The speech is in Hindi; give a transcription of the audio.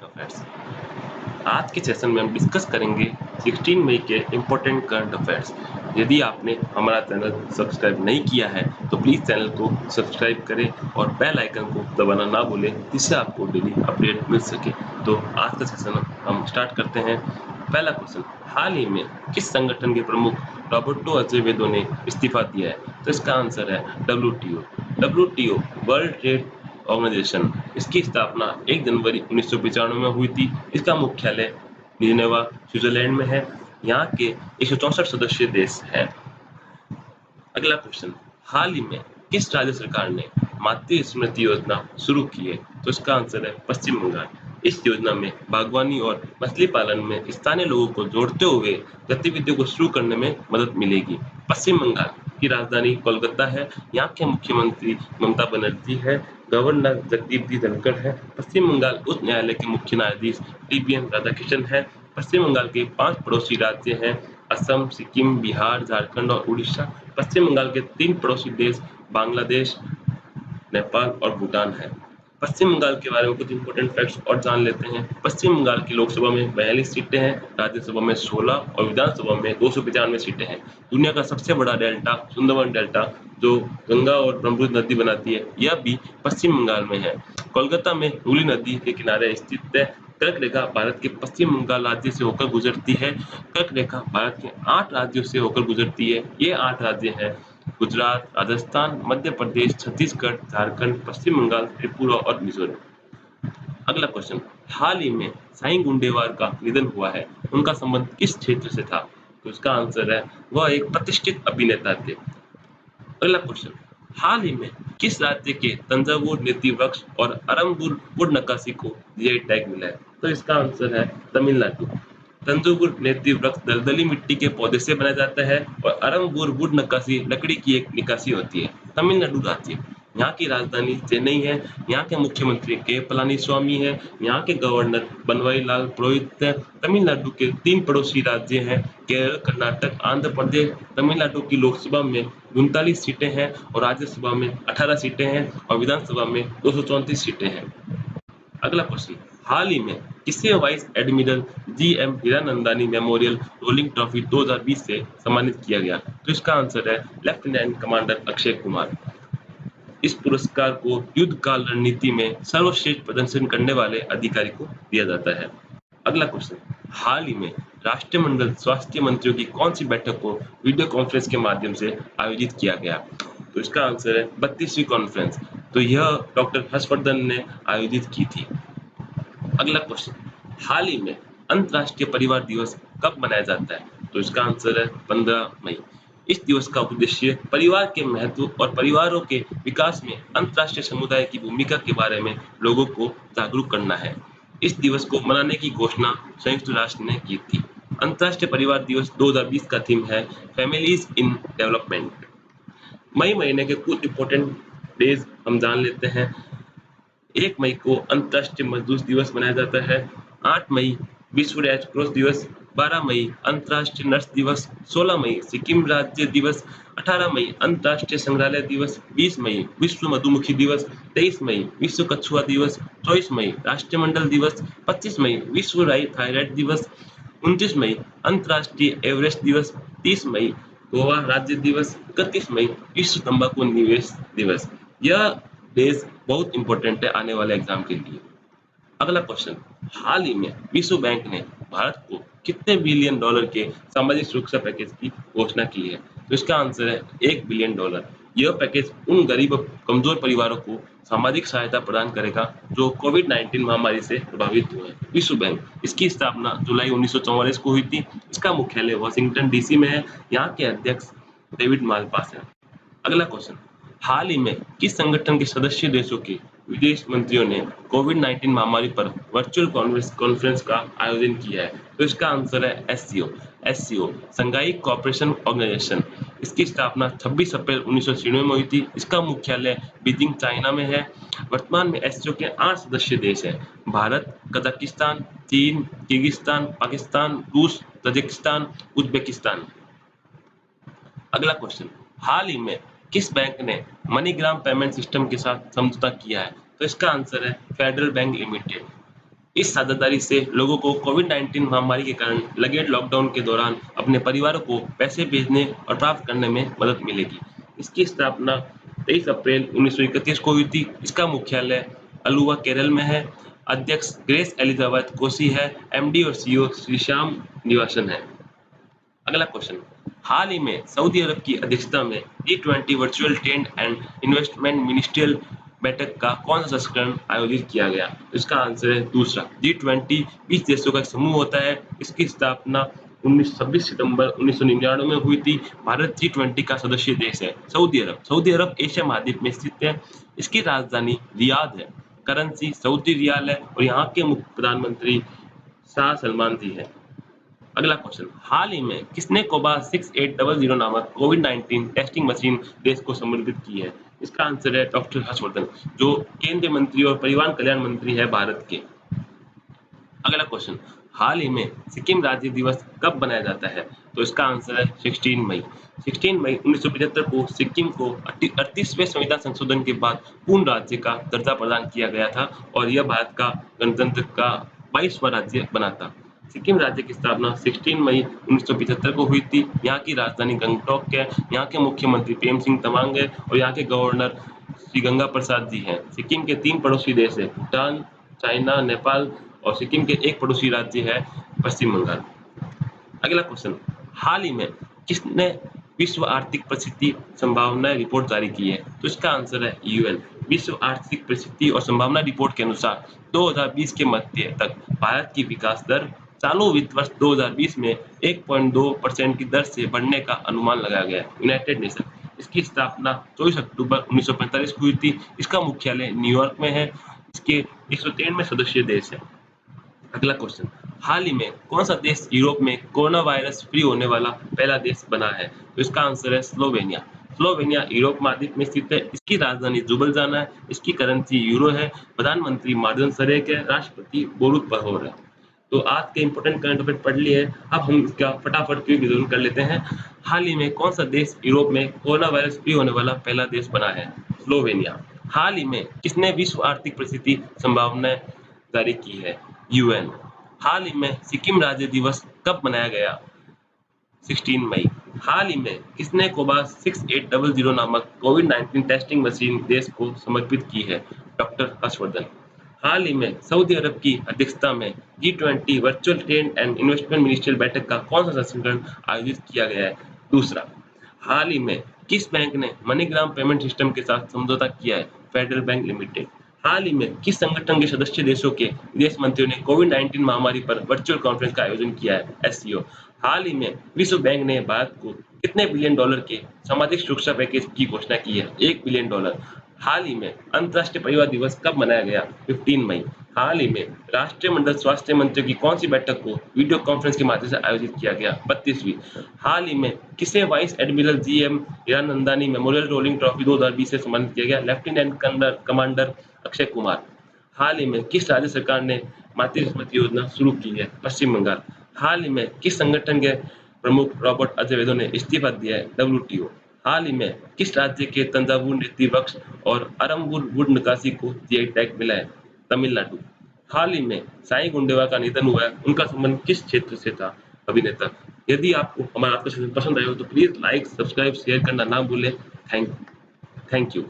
अफेयर्स। आज के सेशन में हम डिस्कस करेंगे 16 मई के इम्पोर्टेंट करंट अफेयर्स। यदि आपने हमारा चैनल सब्सक्राइब नहीं किया है तो प्लीज़ चैनल को सब्सक्राइब करें और बेल आइकन को दबाना ना भूलें, जिससे आपको डेली अपडेट मिल सके। तो आज का सेशन हम स्टार्ट करते हैं। पहला क्वेश्चन, हाल ही में किस संगठन के प्रमुख रॉबर्टो अजेवेदो ने इस्तीफा दिया है? तो इसका आंसर है WTO. WTO world trade organisation, इसकी स्थापना 1 जनवरी 1995 में हुई थी। इसका मुख्यालय जिनेवा, स्विट्जरलैंड में है। यहाँ के 164 सदस्य देश हैं। अगला क्वेश्चन, हाल ही में किस राज्य सरकार ने मातृ स्मृति योजना शुरू की है? तो इसका आंसर है पश्चिम बंगाल। इस योजना में बागवानी और मछली पालन में स्थानीय लोगों को जोड़ते हुए गतिविधियों को शुरू करने में मदद मिलेगी। पश्चिम बंगाल की राजधानी कोलकाता है। यहाँ के मुख्यमंत्री ममता बनर्जी है। गवर्नर जगदीप दी धनखड़ है। पश्चिम बंगाल उच्च न्यायालय के मुख्य न्यायाधीश टीबीएन राधाकृष्णन है। पश्चिम बंगाल के 5 पड़ोसी राज्य हैं: असम, सिक्किम, बिहार, झारखंड और उड़ीसा। पश्चिम बंगाल के 3 पड़ोसी देश बांग्लादेश, नेपाल और भूटान है। पश्चिम बंगाल के बारे में कुछ इंपॉर्टेंट फैक्ट्स और जान लेते हैं। पश्चिम बंगाल की लोकसभा में 42 सीटें हैं, राज्यसभा में 16 और विधानसभा में 295 सीटें हैं। दुनिया का सबसे बड़ा डेल्टा सुंदरवन डेल्टा, जो गंगा और ब्रह्मपुत्र नदी बनाती है, यह भी पश्चिम बंगाल में है। कोलकाता में हुगली नदी के किनारे स्थित है। कर्क रेखा भारत के पश्चिम बंगाल राज्य से होकर गुजरती है। कर्क रेखा भारत के 8 राज्यों से होकर गुजरती है। ये 8 राज्य हैं: गुजरात, राजस्थान, मध्य प्रदेश, छत्तीसगढ़, झारखंड, पश्चिम बंगाल, त्रिपुरा और मिजोरम। अगला क्वेश्चन, हाल ही में साईं गुंडेवार का निधन हुआ है, उनका संबंध किस क्षेत्र से था? तो इसका आंसर है वह एक प्रतिष्ठित अभिनेता थे। अगला क्वेश्चन, हाल ही में किस राज्य के तंजावुर नीति वृक्ष और अरंबुर वुड नक्काशी को जीआई टैग मिला है? तो इसका आंसर है तमिलनाडु। तंजावुर नीति वृक्ष दलदली मिट्टी के पौधे से बनाया जाता है और अरंबुर वुड नक्काशी लकड़ी की एक निकासी होती है। तमिलनाडु राज्य, यहाँ की राजधानी चेन्नई है। यहाँ के मुख्यमंत्री के पलानीस्वामी है। यहाँ के गवर्नर बनवारीलाल पुरोहित है। तमिलनाडु के 3 पड़ोसी राज्य हैं: केरल, कर्नाटक, आंध्र प्रदेश। तमिलनाडु की लोकसभा में 39 सीटें हैं और राज्यसभा में 18 सीटें हैं और विधानसभा में 234 सीटें हैं। अगला क्वेश्चन, हाल ही में किसे vice admiral GM. Hiranandani memorial rolling trophy 2020 से सम्मानित किया गया? तो इसका आंसर है लेफ्टिनेंट कमांडर अक्षय कुमार। इस पुरस्कार को युद्ध काल रणनीति में सर्वश्रेष्ठ प्रदर्शन करने वाले अधिकारी को दिया जाता है। अगला क्वेश्चन, हाल ही में राष्ट्रमंडल स्वास्थ्य मंत्रियों की कौन सी बैठक को वीडियो कॉन्फ्रेंस के माध्यम से आयोजित किया गया? तो इसका आंसर है 32वीं कॉन्फ्रेंस। तो यह डॉक्टर हर्षवर्धन ने आयोजित की थी। अगला क्वेश्चन, हाल ही में अंतर्राष्ट्रीय परिवार दिवस कब मनाया जाता है? तो इसका आंसर है 15 मई। इस दिवस का उद्देश्य परिवार के महत्व और परिवारों के विकास में अंतर्राष्ट्रीय समुदाय की भूमिका के बारे में लोगों को जागरूक करना है। इस दिवस को मनाने की घोषणा संयुक्त राष्ट्र ने की थी। अंतर्राष्ट्रीय परिवार दिवस 2020 का थीम है फैमिलीज इन डेवलपमेंट। मई महीने के कुछ इंपॉर्टेंट डेज हम जान लेते हैं। 1 मई को अंतर्राष्ट्रीय मजदूर दिवस मनाया जाता है। 8 मई विश्व रेड क्रॉस दिवस। 12 मई अंतर्राष्ट्रीय नर्स दिवस। 16 मई सिक्किम राज्य दिवस। 18 मई अंतर्राष्ट्रीय संग्रहालय दिवस। 20 मई विश्व मधुमक्खी दिवस। 23 मई विश्व कछुआ दिवस। 24 मई राष्ट्रमंडल दिवस। 25 मई विश्व थायराइड दिवस। 29 मई अंतर्राष्ट्रीय एवरेस्ट दिवस। 30 मई गोवा राज्य दिवस। 31 मई विश्व तंबाकू निवेश दिवस। यह डेज बहुत इंपॉर्टेंट है आने वाले एग्जाम के लिए। अगला क्वेश्चन, हाल ही में विश्व बैंक ने भारत को कितने बिलियन डॉलर के सामाजिक सुरक्षा पैकेज की घोषणा की है? तो इसका आंसर है $1 बिलियन। यह पैकेज उन गरीब और कमजोर परिवारों को सामाजिक सहायता प्रदान करेगा जो कोविड-19 महामारी से प्रभावित हुए हैं। विश्व बैंक, इसकी स्थापना जुलाई 1944 को हुई थी। इसका मुख्यालय वाशिंगटन डीसी में है। यहाँ के अध्यक्ष डेविड मालपास हैं। अगला क्वेश्चन, हाल ही में किस संगठन के सदस्य देशों के विदेश मंत्रियों ने कोविड-19 महामारी पर वर्चुअल कॉन्फ्रेंस का आयोजन किया है? तो इसका आंसर है एससीओ। एससीओ संघाई कोऑपरेशन ऑर्गेनाइजेशन, इसकी स्थापना 26 अप्रैल 1996 में हुई थी। इसका मुख्यालय बीजिंग चाइना में है। वर्तमान में एससीओ के 8 सदस्य देश हैं: भारत, कजाकिस्तान, चीन, किर्गिस्तान, पाकिस्तान, रूस, तजिकिस्तान, उज्बेकिस्तान। अगला क्वेश्चन, हाल ही में किस बैंक ने मनीग्राम पेमेंट सिस्टम के साथ समझौता किया है? तो इसका आंसर है फेडरल बैंक लिमिटेड। इस साझेदारी से लोगों को कोविड-19 महामारी के कारण लगे लॉकडाउन के दौरान अपने परिवारों को पैसे भेजने और प्राप्त करने में मदद मिलेगी। इसकी स्थापना 23 अप्रैल 1931 को हुई थी। इसका मुख्यालय अल्वा, केरल में है। अध्यक्ष ग्रेस एलिजाबेथ कोसी है। एमडी और सीईओ श्री श्याम निवासन है। अगला क्वेश्चन, हाल ही में सऊदी अरब की अध्यक्षता में G20 virtual trade and investment ministerial बैठक का कौन सा संस्करण आयोजित किया गया? इसका आंसर है दूसरा। G20 20 देशों का एक समूह होता है। इसकी स्थापना 26 सितंबर 1999 में हुई थी। भारत G20 का सदस्य देश है। सऊदी अरब, सऊदी अरब एशिया महाद्वीप में स्थित है। इसकी राजधानी रियाद है। करेंसी सऊदी रियाल है और यहाँ के मुख्य प्रधानमंत्री शाह सलमान जी है। अगला क्वेश्चन, हाल ही में किसने कोबास 6800 नामक कोविड-19 टेस्टिंग मशीन देश को समर्पित की है? इसका आंसर है डॉक्टर हर्षवर्धन, जो केंद्रीय मंत्री और परिवार कल्याण मंत्री है भारत के। अगला क्वेश्चन, हाल ही में सिक्किम राज्य दिवस कब बनाया जाता है? तो इसका आंसर है 16 मई। 16 मई 1975 को सिक्किम को 38वें संविधान संशोधन के बाद पूर्ण राज्य का दर्जा प्रदान किया गया था और यह भारत का गणतंत्र का 22वां राज्य बना था। सिक्किम राज्य की स्थापना 16 मई 1975 को हुई थी। यहाँ की राजधानी गंगटोक है। यहाँ के मुख्यमंत्री प्रेम सिंह तमांग है और यहाँ के गवर्नर श्री गंगा प्रसाद जी हैं। सिक्किम के 3 पड़ोसी देश है, भूटान, चाइना, नेपाल और सिक्किम के एक पड़ोसी राज्य है पश्चिम बंगाल। अगला क्वेश्चन, हाल ही में किसने विश्व आर्थिक परिस्थिति संभावना रिपोर्ट जारी की है? तो इसका आंसर है यूएन। विश्व आर्थिक परिस्थिति और संभावना रिपोर्ट के अनुसार 2020 के मध्य तक भारत की विकास दर चालू वित्त वर्ष 2020 में 1.2% की दर से बढ़ने का अनुमान लगाया गया है। यूनाइटेड नेशन, इसकी स्थापना 24 अक्टूबर 1945 को हुई थी। इसका मुख्यालय न्यूयॉर्क में है। इसके 193 सदस्य देश है। अगला क्वेश्चन, हाल ही में कौन सा देश यूरोप में कोरोना वायरस फ्री होने वाला पहला देश बना है? तो इसका आंसर है स्लोवेनिया। स्लोवेनिया यूरोप महाद्वीप में स्थित है। इसकी राजधानी जुबलजाना है। इसकी करेंसी यूरो है। प्रधानमंत्री मार्जन सरेक है। राष्ट्रपति बोरुत पहोर है। तो आज के इंपॉर्टेंट करंट अफेयर पढ़ लिए। अब हम इसका फटाफट क्विक रिवीजन कर लेते हैं। हाल ही में कौन सा देश यूरोप में कोरोना वायरस फ्री होने वाला पहला देश बना है? स्लोवेनिया। हाल ही में किसने विश्व आर्थिक परिस्थिति संभावना जारी की है? यूएन। हाल ही में सिक्किम राज्य दिवस कब मनाया गया? 16 मई। हाल ही में किसने कोबास 6800 नामक कोविड-19 टेस्टिंग मशीन देश को समर्पित की है? डॉक्टर हर्षवर्धन। हाल ही में सऊदी अरब की अध्यक्षता में G20 virtual trade and investment ministerial बैठक का कौन सा संस्करण आयोजित किया गया है? दूसरा। हाल ही में किस बैंक ने मनीग्राम पेमेंट सिस्टम के साथ समझौता किया है? Federal Bank Limited. हाल ही में किस संगठन के सदस्य देशों के विदेश मंत्रियों ने कोविड-19 महामारी पर वर्चुअल कॉन्फ्रेंस का आयोजन किया है? एससीओ। हाल ही में विश्व बैंक ने भारत को कितने बिलियन डॉलर के सामाजिक सुरक्षा पैकेज की घोषणा की है? 1 बिलियन डॉलर। हाल ही में अंतर्राष्ट्रीय परिवार दिवस कब मनाया गया? 15 मई। हाल ही में राष्ट्रीय मंडल स्वास्थ्य मंत्रियों की कौन सी बैठक को वीडियो कॉन्फ्रेंस के माध्यम से आयोजित किया गया? 32वीं। हाल ही में किसे vice admiral GM Hiranandani memorial rolling trophy 2020 से सम्मानित किया गया? Lieutenant commander Akshay Kumar. हाल ही में किस राज्य सरकार ने मातृ स्मृति योजना शुरू की है? पश्चिम बंगाल। हाल ही में किस संगठन के प्रमुख रॉबर्ट अजेवेदो ने इस्तीफा दिया है? डब्ल्यूटीओ। हाल ही में किस राज्य के तंजावुर नृत्य वृक्ष और अरंबुर वुड नक्काशी को जीआई टैग मिला है? तमिलनाडु। हाल ही में साई गुंडेवा का निधन हुआ है। उनका संबंध किस क्षेत्र से था? अभिनेता। यदि आपको हमारा आज का सेशन पसंद आया हो तो प्लीज लाइक, सब्सक्राइब, शेयर करना ना भूलें। Thank you.